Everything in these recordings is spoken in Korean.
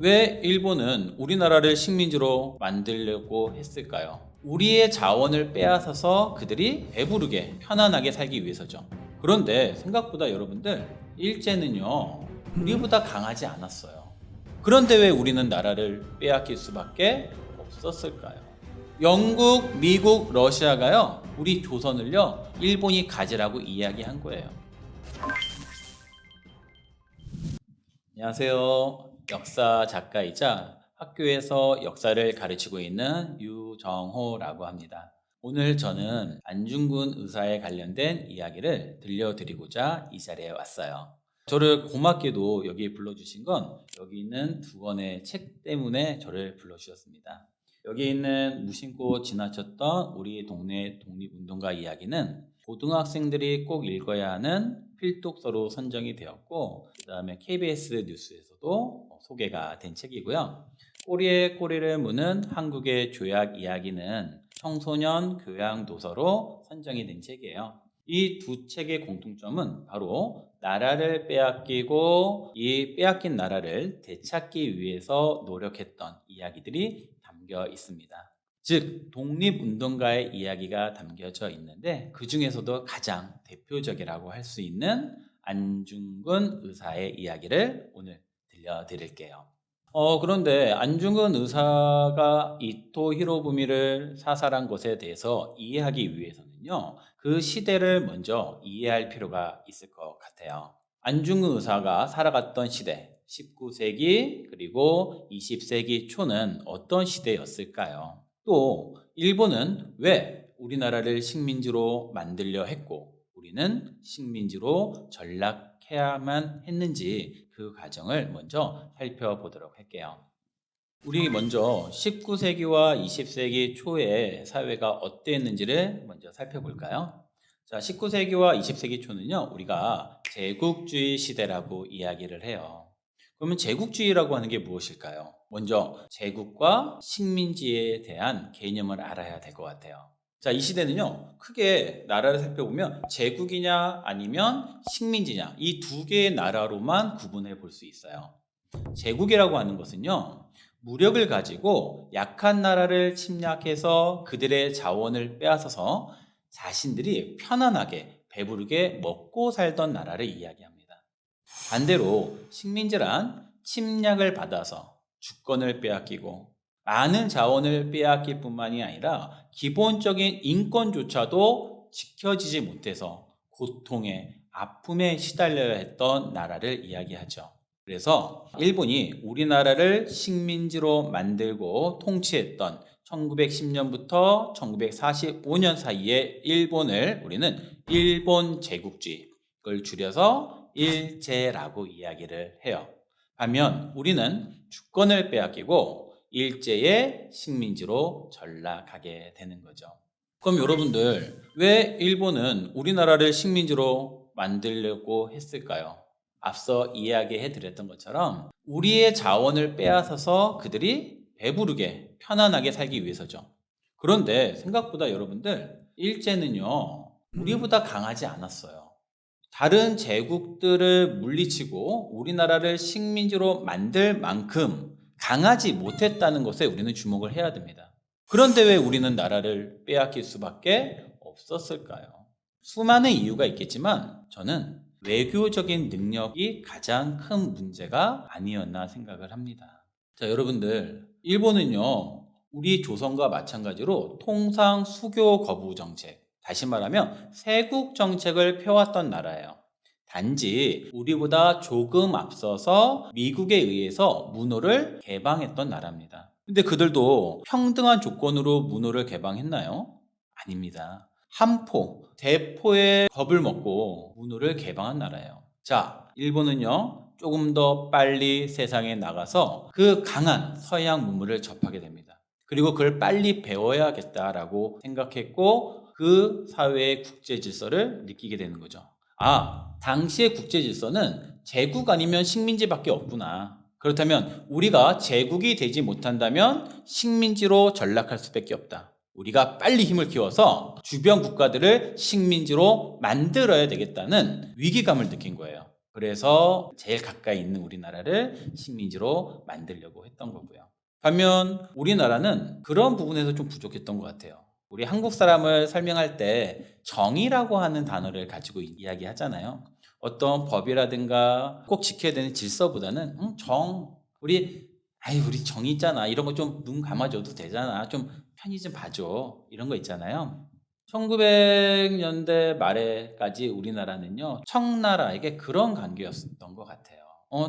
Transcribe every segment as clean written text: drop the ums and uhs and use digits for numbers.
왜 일본은 우리나라를 식민지로 만들려고 했을까요? 우리의 자원을 빼앗아서 그들이 배부르게 편안하게 살기 위해서죠. 그런데 생각보다 여러분들 일제는요 우리보다 강하지 않았어요. 그런데 왜 우리는 나라를 빼앗길 수밖에 없었을까요? 영국, 미국, 러시아가요 우리 조선을요 일본이 가지라고 이야기한 거예요. 안녕하세요. 역사 작가이자 학교에서 역사를 가르치고 있는 유정호라고 합니다. 오늘 저는 안중근 의사에 관련된 이야기를 들려드리고자 이 자리에 왔어요. 저를 고맙게도 여기 불러주신 건 여기 있는 두 권의 책 때문에 저를 불러주셨습니다. 여기 있는 무심코 지나쳤던 우리 동네 독립운동가 이야기는 고등학생들이 꼭 읽어야 하는 필독서로 선정이 되었고 그 다음에 KBS 뉴스에서도 소개가 된 책이고요. 꼬리에 꼬리를 무는 한국의 조약 이야기는 청소년 교양 도서로 선정이 된 책이에요. 이 두 책의 공통점은 바로 나라를 빼앗기고 이 빼앗긴 나라를 되찾기 위해서 노력했던 이야기들이 담겨 있습니다. 즉 독립운동가의 이야기가 담겨져 있는데 그 중에서도 가장 대표적이라고 할 수 있는 안중근 의사의 이야기를 오늘 들려드릴게요. 그런데 안중근 의사가 이토 히로부미를 사살한 것에 대해서 이해하기 위해서는요 그 시대를 먼저 이해할 필요가 있을 것 같아요. 안중근 의사가 살아갔던 시대 19세기 그리고 20세기 초는 어떤 시대였을까요? 또 일본은 왜 우리나라를 식민지로 만들려 했고 우리는 식민지로 전락해야만 했는지 그 과정을 먼저 살펴보도록 할게요. 우리 먼저 19세기와 20세기 초의 사회가 어땠는지를 먼저 살펴볼까요? 자, 19세기와 20세기 초는요, 우리가 제국주의 시대라고 이야기를 해요. 그러면 제국주의라고 하는 게 무엇일까요? 먼저 제국과 식민지에 대한 개념을 알아야 될 것 같아요. 자, 이 시대는요, 크게 나라를 살펴보면 제국이냐 아니면 식민지냐 이 두 개의 나라로만 구분해 볼 수 있어요. 제국이라고 하는 것은요, 무력을 가지고 약한 나라를 침략해서 그들의 자원을 빼앗아서 자신들이 편안하게 배부르게 먹고 살던 나라를 이야기합니다. 반대로 식민지란 침략을 받아서 주권을 빼앗기고 많은 자원을 빼앗길 뿐만이 아니라 기본적인 인권조차도 지켜지지 못해서 고통에 아픔에 시달려야 했던 나라를 이야기하죠. 그래서 일본이 우리나라를 식민지로 만들고 통치했던 1910년부터 1945년 사이에 일본을 우리는 일본 제국주의, 그걸 줄여서 일제라고 이야기를 해요. 반면 우리는 주권을 빼앗기고 일제의 식민지로 전락하게 되는 거죠. 그럼 여러분들 왜 일본은 우리나라를 식민지로 만들려고 했을까요? 앞서 이야기해 드렸던 것처럼 우리의 자원을 빼앗아서 그들이 배부르게 편안하게 살기 위해서죠. 그런데 생각보다 여러분들 일제는요 우리보다 강하지 않았어요. 다른 제국들을 물리치고 우리나라를 식민지로 만들 만큼 강하지 못했다는 것에 우리는 주목을 해야 됩니다. 그런데 왜 우리는 나라를 빼앗길 수밖에 없었을까요? 수많은 이유가 있겠지만 저는 외교적인 능력이 가장 큰 문제가 아니었나 생각을 합니다. 자, 여러분들, 일본은요, 우리 조선과 마찬가지로 통상 수교 거부 정책, 다시 말하면 세국 정책을 펴왔던 나라예요. 단지 우리보다 조금 앞서서 미국에 의해서 문호를 개방했던 나라입니다. 근데 그들도 평등한 조건으로 문호를 개방했나요? 아닙니다. 한포, 대포의 겁을 먹고 문호를 개방한 나라예요. 자, 일본은요, 조금 더 빨리 세상에 나가서 그 강한 서양 문물을 접하게 됩니다. 그리고 그걸 빨리 배워야겠다라고 생각했고 그 사회의 국제 질서를 느끼게 되는 거죠. 아, 당시의 국제 질서는 제국 아니면 식민지밖에 없구나. 그렇다면 우리가 제국이 되지 못한다면 식민지로 전락할 수밖에 없다. 우리가 빨리 힘을 키워서 주변 국가들을 식민지로 만들어야 되겠다는 위기감을 느낀 거예요. 그래서 제일 가까이 있는 우리나라를 식민지로 만들려고 했던 거고요. 반면 우리나라는 그런 부분에서 좀 부족했던 것 같아요. 우리 한국 사람을 설명할 때 정의라고 하는 단어를 가지고 이야기하잖아요. 어떤 법이라든가 꼭 지켜야 되는 질서보다는 우리 정의 있잖아. 이런 거 좀 눈 감아줘도 되잖아. 좀 편히 좀 봐줘. 이런 거 있잖아요. 1900년대 말에까지 우리나라는요, 청나라에게 그런 관계였던 것 같아요.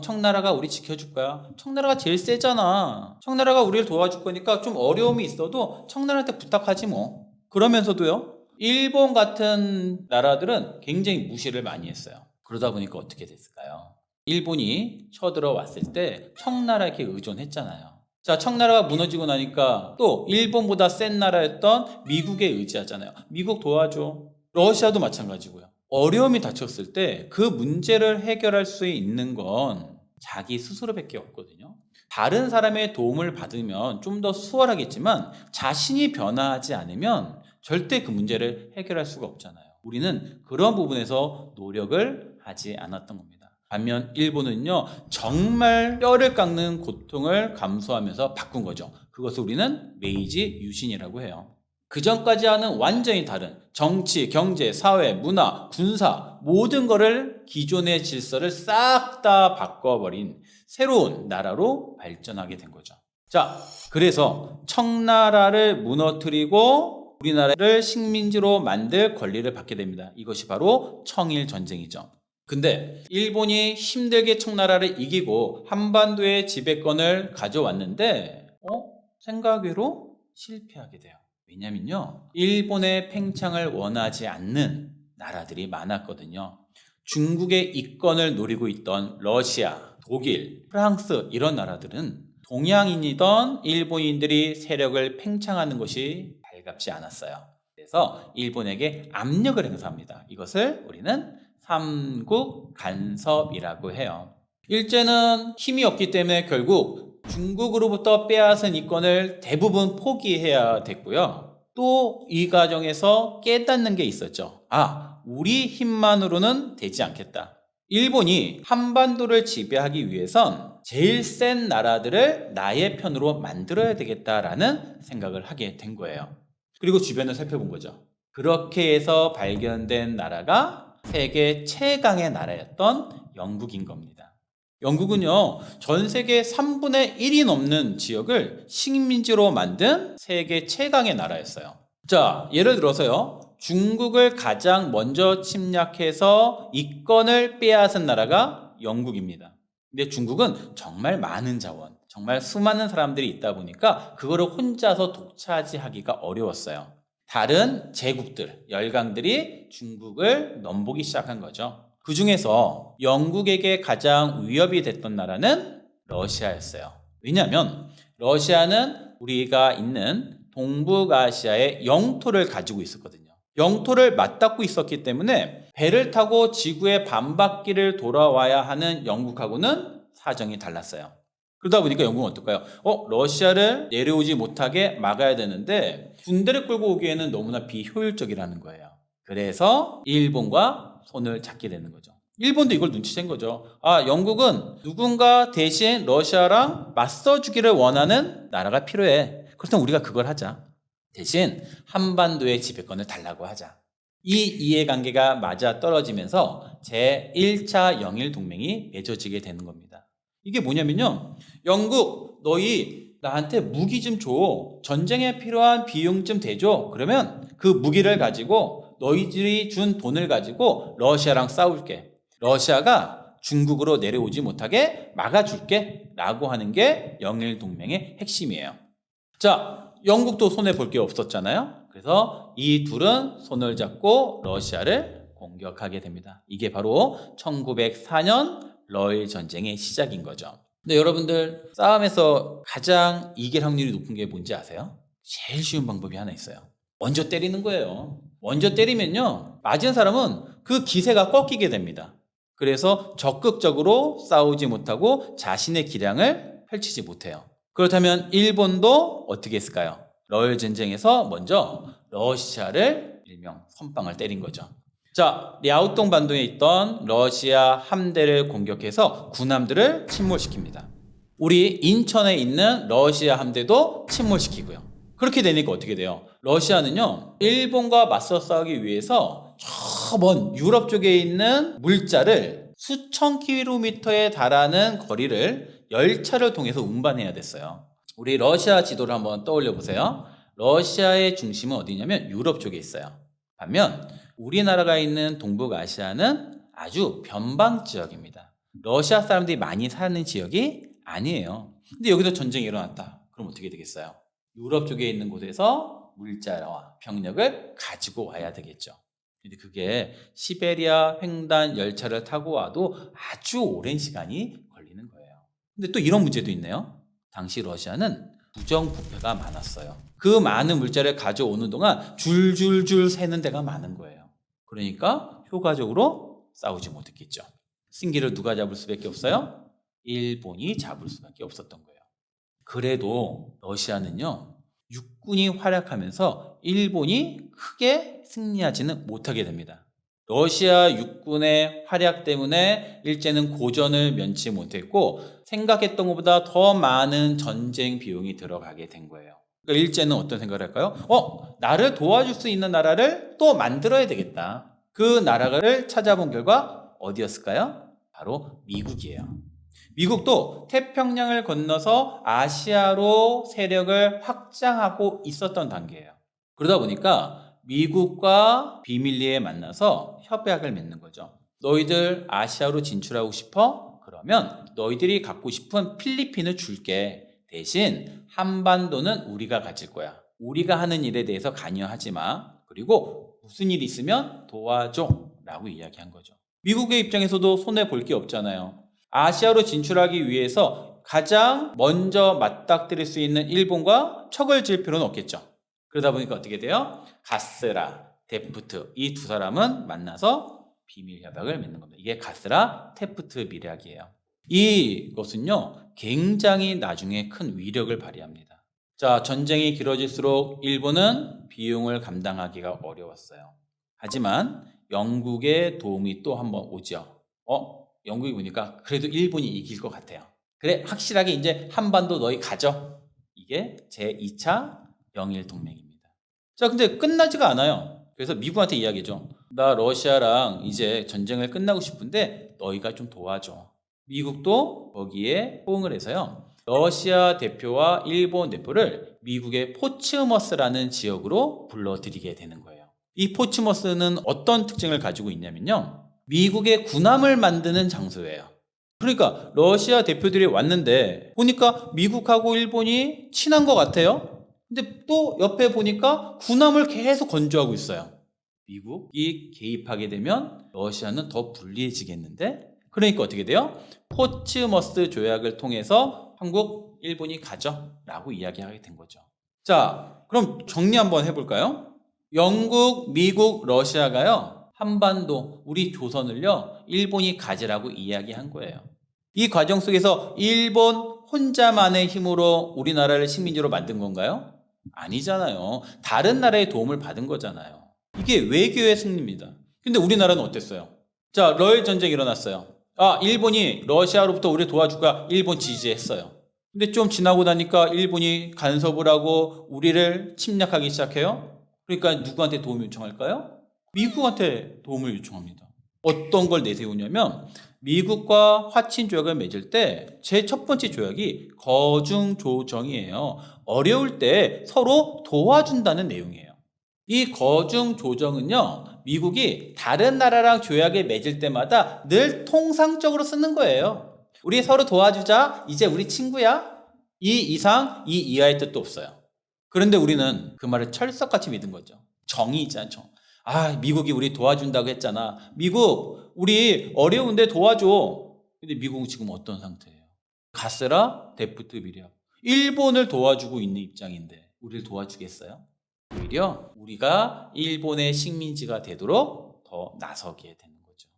청나라가 우리 지켜줄 거야. 청나라가 제일 세잖아. 청나라가 우리를 도와줄 거니까 좀 어려움이 있어도 청나라한테 부탁하지 뭐. 그러면서도요, 일본 같은 나라들은 굉장히 무시를 많이 했어요. 그러다 보니까 어떻게 됐을까요? 일본이 쳐들어왔을 때 청나라에게 의존했잖아요. 자, 청나라가 무너지고 나니까 또 일본보다 센 나라였던 미국에 의지하잖아요. 미국 도와줘. 러시아도 마찬가지고요. 어려움이 닥쳤을 때 그 문제를 해결할 수 있는 건 자기 스스로밖에 없거든요. 다른 사람의 도움을 받으면 좀 더 수월하겠지만 자신이 변화하지 않으면 절대 그 문제를 해결할 수가 없잖아요. 우리는 그런 부분에서 노력을 하지 않았던 겁니다. 반면 일본은요, 정말 뼈를 깎는 고통을 감수하면서 바꾼 거죠. 그것을 우리는 메이지 유신이라고 해요. 그 전까지와는 완전히 다른 정치, 경제, 사회, 문화, 군사 모든 거를 기존의 질서를 싹 다 바꿔버린 새로운 나라로 발전하게 된 거죠. 자, 그래서 청나라를 무너뜨리고 우리나라를 식민지로 만들 권리를 받게 됩니다. 이것이 바로 청일전쟁이죠. 근데 일본이 힘들게 청나라를 이기고 한반도의 지배권을 가져왔는데 생각외로 실패하게 돼요. 왜냐면요, 일본의 팽창을 원하지 않는 나라들이 많았거든요. 중국의 이권을 노리고 있던 러시아, 독일, 프랑스 이런 나라들은 동양인이던 일본인들이 세력을 팽창하는 것이 달갑지 않았어요. 그래서 일본에게 압력을 행사합니다. 이것을 우리는 삼국 간섭이라고 해요. 일제는 힘이 없기 때문에 결국 중국으로부터 빼앗은 이권을 대부분 포기해야 됐고요. 또 이 과정에서 깨닫는 게 있었죠. 우리 힘만으로는 되지 않겠다. 일본이 한반도를 지배하기 위해선 제일 센 나라들을 나의 편으로 만들어야 되겠다라는 생각을 하게 된 거예요. 그리고 주변을 살펴본 거죠. 그렇게 해서 발견된 나라가 세계 최강의 나라였던 영국인 겁니다. 영국은요, 전 세계 3분의 1이 넘는 지역을 식민지로 만든 세계 최강의 나라였어요. 자, 예를 들어서요, 중국을 가장 먼저 침략해서 이권을 빼앗은 나라가 영국입니다. 근데 중국은 정말 많은 자원, 정말 수많은 사람들이 있다 보니까 그거를 혼자서 독차지하기가 어려웠어요. 다른 제국들, 열강들이 중국을 넘보기 시작한 거죠. 그 중에서 영국에게 가장 위협이 됐던 나라는 러시아였어요. 왜냐하면 러시아는 우리가 있는 동북아시아의 영토를 가지고 있었거든요. 영토를 맞닿고 있었기 때문에 배를 타고 지구의 반바퀴를 돌아와야 하는 영국하고는 사정이 달랐어요. 그러다 보니까 영국은 어떨까요? 러시아를 내려오지 못하게 막아야 되는데 군대를 끌고 오기에는 너무나 비효율적이라는 거예요. 그래서 일본과 손을 잡게 되는 거죠. 일본도 이걸 눈치챈 거죠. 영국은 누군가 대신 러시아랑 맞서주기를 원하는 나라가 필요해. 그렇다면 우리가 그걸 하자. 대신 한반도의 지배권을 달라고 하자. 이 이해관계가 맞아 떨어지면서 제1차 영일동맹이 맺어지게 되는 겁니다. 이게 뭐냐면요, 영국 너희 나한테 무기 좀 줘. 전쟁에 필요한 비용 좀 대줘. 그러면 그 무기를 가지고 너희들이 준 돈을 가지고 러시아랑 싸울게. 러시아가 중국으로 내려오지 못하게 막아줄게 라고 하는 게 영일동맹의 핵심이에요. 자, 영국도 손해볼 게 없었잖아요. 그래서 이 둘은 손을 잡고 러시아를 공격하게 됩니다. 이게 바로 1904년 러일 전쟁의 시작인 거죠. 근데 여러분들, 싸움에서 가장 이길 확률이 높은 게 뭔지 아세요? 제일 쉬운 방법이 하나 있어요. 먼저 때리는 거예요. 먼저 때리면요, 맞은 사람은 그 기세가 꺾이게 됩니다. 그래서 적극적으로 싸우지 못하고 자신의 기량을 펼치지 못해요. 그렇다면 일본도 어떻게 했을까요? 러일 전쟁에서 먼저 러시아를 일명 선빵을 때린 거죠. 자, 랴오동 반도에 있던 러시아 함대를 공격해서 군함들을 침몰시킵니다. 우리 인천에 있는 러시아 함대도 침몰시키고요. 그렇게 되니까 어떻게 돼요? 러시아는요, 일본과 맞서 싸우기 위해서 저 먼 유럽 쪽에 있는 물자를 수천 킬로미터에 달하는 거리를 열차를 통해서 운반해야 됐어요. 우리 러시아 지도를 한번 떠올려 보세요. 러시아의 중심은 어디냐면 유럽 쪽에 있어요. 반면 우리나라가 있는 동북아시아는 아주 변방 지역입니다. 러시아 사람들이 많이 사는 지역이 아니에요. 근데 여기서 전쟁이 일어났다. 그럼 어떻게 되겠어요? 유럽 쪽에 있는 곳에서 물자와 병력을 가지고 와야 되겠죠. 근데 그게 시베리아 횡단 열차를 타고 와도 아주 오랜 시간이 걸리는 거예요. 근데 또 이런 문제도 있네요. 당시 러시아는 부정부패가 많았어요. 그 많은 물자를 가져오는 동안 줄줄줄 새는 데가 많은 거예요. 그러니까 효과적으로 싸우지 못했겠죠. 승기를 누가 잡을 수밖에 없어요? 일본이 잡을 수밖에 없었던 거예요. 그래도 러시아는요, 육군이 활약하면서 일본이 크게 승리하지는 못하게 됩니다. 러시아 육군의 활약 때문에 일제는 고전을 면치 못했고 생각했던 것보다 더 많은 전쟁 비용이 들어가게 된 거예요. 그러니까 일제는 어떤 생각을 할까요? 나를 도와줄 수 있는 나라를 또 만들어야 되겠다. 그 나라를 찾아본 결과 어디였을까요? 바로 미국이에요. 미국도 태평양을 건너서 아시아로 세력을 확장하고 있었던 단계예요. 그러다 보니까 미국과 비밀리에 만나서 협약을 맺는 거죠. 너희들 아시아로 진출하고 싶어? 그러면 너희들이 갖고 싶은 필리핀을 줄게. 대신 한반도는 우리가 가질 거야. 우리가 하는 일에 대해서 관여하지 마. 그리고 무슨 일 있으면 도와줘. 라고 이야기한 거죠. 미국의 입장에서도 손해 볼 게 없잖아요. 아시아로 진출하기 위해서 가장 먼저 맞닥뜨릴 수 있는 일본과 척을 지을 필요는 없겠죠. 그러다 보니까 어떻게 돼요? 가스라, 데프트 이 두 사람은 만나서 비밀 협약을 맺는 겁니다. 이게 가스라 테프트 밀약이에요. 이것은요, 굉장히 나중에 큰 위력을 발휘합니다. 자, 전쟁이 길어질수록 일본은 비용을 감당하기가 어려웠어요. 하지만 영국의 도움이 또 한번 오죠. 영국이 보니까 그래도 일본이 이길 것 같아요. 그래, 확실하게 이제 한반도 너희 가져. 이게 제2차 영일 동맹입니다. 자, 근데 끝나지가 않아요. 그래서 미국한테 이야기죠. 나 러시아랑 이제 전쟁을 끝나고 싶은데 너희가 좀 도와줘. 미국도 거기에 호응을 해서요. 러시아 대표와 일본 대표를 미국의 포츠머스라는 지역으로 불러들이게 되는 거예요. 이 포츠머스는 어떤 특징을 가지고 있냐면요. 미국의 군함을 만드는 장소예요. 그러니까 러시아 대표들이 왔는데 보니까 미국하고 일본이 친한 것 같아요. 근데 또 옆에 보니까 군함을 계속 건조하고 있어요. 미국이 개입하게 되면 러시아는 더 불리해지겠는데? 그러니까 어떻게 돼요? 포츠머스 조약을 통해서 한국, 일본이 가죠. 라고 이야기하게 된 거죠. 자, 그럼 정리 한번 해볼까요? 영국, 미국, 러시아가요, 한반도, 우리 조선을요, 일본이 가지라고 이야기한 거예요. 이 과정 속에서 일본 혼자만의 힘으로 우리나라를 식민지로 만든 건가요? 아니잖아요. 다른 나라의 도움을 받은 거잖아요. 이게 외교의 승리입니다. 근데 우리나라는 어땠어요? 자, 러일 전쟁이 일어났어요. 일본이 러시아로부터 우리 도와줄 거야. 일본 지지했어요. 근데 좀 지나고 나니까 일본이 간섭을 하고 우리를 침략하기 시작해요. 그러니까 누구한테 도움을 요청할까요? 미국한테 도움을 요청합니다. 어떤 걸 내세우냐면 미국과 화친 조약을 맺을 때 제 첫 번째 조약이 거중 조정이에요. 어려울 때 서로 도와준다는 내용이에요. 이 거중 조정은요, 미국이 다른 나라랑 조약을 맺을 때마다 늘 통상적으로 쓰는 거예요. 우리 서로 도와주자. 이제 우리 친구야. 이 이상, 이 이하의 뜻도 없어요. 그런데 우리는 그 말을 철석같이 믿은 거죠. 정이 있잖아, 정. 미국이 우리 도와준다고 했잖아. 미국, 우리 어려운데 도와줘. 근데 미국은 지금 어떤 상태예요? 가스라 데프트 미력. 일본을 도와주고 있는 입장인데 우리를 도와주겠어요? 오히려 우리가 일본의 식민지가 되도록 더 나서게 되는 거죠.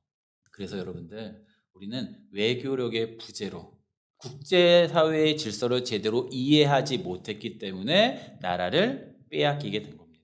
그래서 여러분들, 우리는 외교력의 부재로 국제사회의 질서를 제대로 이해하지 못했기 때문에 나라를 빼앗기게 된 겁니다.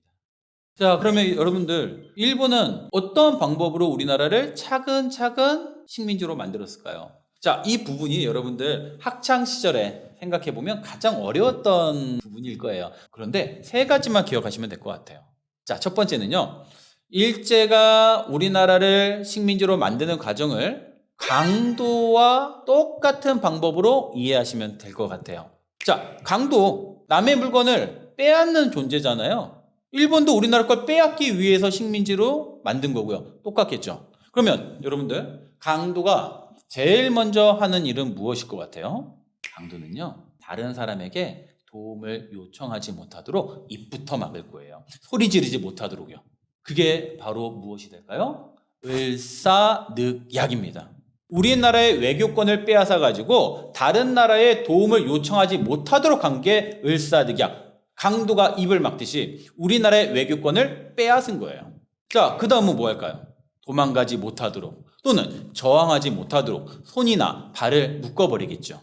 자, 그러면 여러분들, 일본은 어떤 방법으로 우리나라를 차근차근 식민지로 만들었을까요? 자, 이 부분이 여러분들 학창 시절에 생각해보면 가장 어려웠던 부분일 거예요. 그런데 세 가지만 기억하시면 될 것 같아요. 자, 첫 번째는요. 일제가 우리나라를 식민지로 만드는 과정을 강도와 똑같은 방법으로 이해하시면 될 것 같아요. 자, 강도, 남의 물건을 빼앗는 존재잖아요. 일본도 우리나라 걸 빼앗기 위해서 식민지로 만든 거고요. 똑같겠죠. 그러면 여러분들, 강도가 제일 먼저 하는 일은 무엇일 것 같아요? 강도는요, 다른 사람에게 도움을 요청하지 못하도록 입부터 막을 거예요. 소리 지르지 못하도록요. 그게 바로 무엇이 될까요? 을사늑약입니다. 우리나라의 외교권을 빼앗아 가지고 다른 나라에 도움을 요청하지 못하도록 한 게 을사늑약. 강도가 입을 막듯이 우리나라의 외교권을 빼앗은 거예요. 자, 그 다음은 뭐 할까요? 도망가지 못하도록 또는 저항하지 못하도록 손이나 발을 묶어버리겠죠.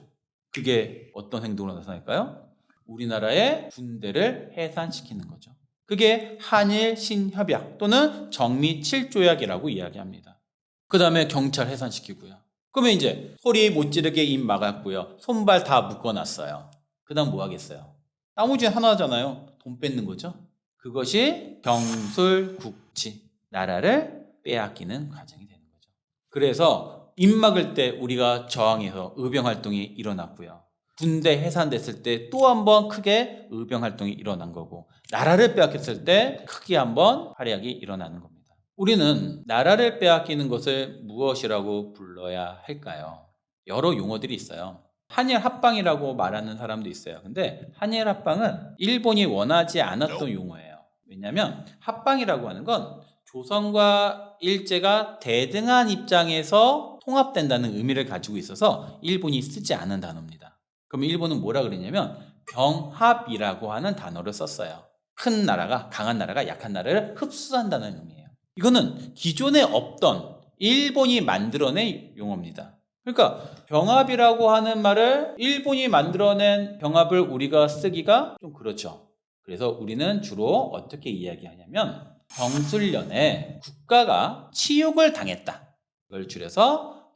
그게 어떤 행동으로 나타날까요? 우리나라의 군대를 해산시키는 거죠. 그게 한일 신협약 또는 정미 7조약이라고 이야기합니다. 그 다음에 경찰 해산시키고요. 그러면 이제 소리 못 지르게 입 막았고요. 손발 다 묶어놨어요. 그 다음 뭐 하겠어요? 나머지 하나잖아요. 돈 뺏는 거죠. 그것이 경술국치, 나라를 빼앗기는 과정이 되는 거죠. 그래서 입 막을 때 우리가 저항해서 의병활동이 일어났고요. 군대 해산됐을 때 또 한 번 크게 의병활동이 일어난 거고, 나라를 빼앗겼을 때 크게 한번 활약이 일어나는 겁니다. 우리는 나라를 빼앗기는 것을 무엇이라고 불러야 할까요? 여러 용어들이 있어요. 한일 합방이라고 말하는 사람도 있어요. 근데 한일 합방은 일본이 원하지 않았던 용어예요. 왜냐하면 합방이라고 하는 건 조선과 일제가 대등한 입장에서 통합된다는 의미를 가지고 있어서 일본이 쓰지 않은 단어입니다. 그럼 일본은 뭐라 그랬냐면 병합이라고 하는 단어를 썼어요. 큰 나라가 강한 나라가 약한 나라를 흡수한다는 의미예요. 이거는 기존에 없던 일본이 만들어낸 용어입니다. 그러니까 병합이라고 하는 말을 일본이 만들어낸 병합을 우리가 쓰기가 좀 그렇죠. 그래서 우리는 주로 어떻게 이야기하냐면 경술련에 국가가 치욕을 당했다. 이걸 줄여서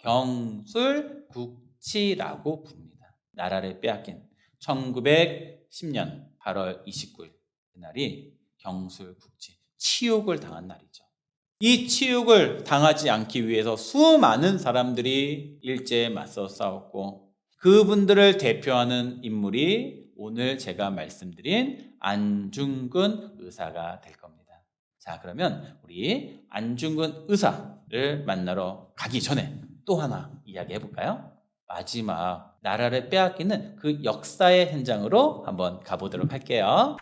경술국치라고 부릅니다. 나라를 빼앗긴 1910년 8월 29일 그날이 경술국치, 치욕을 당한 날이죠. 이 치욕을 당하지 않기 위해서 수많은 사람들이 일제에 맞서 싸웠고, 그분들을 대표하는 인물이 오늘 제가 말씀드린 안중근 의사가 될 겁니다. 자, 그러면 우리 안중근 의사를 만나러 가기 전에 또 하나 이야기해 볼까요? 마지막 나라를 빼앗기는 그 역사의 현장으로 한번 가보도록 할게요.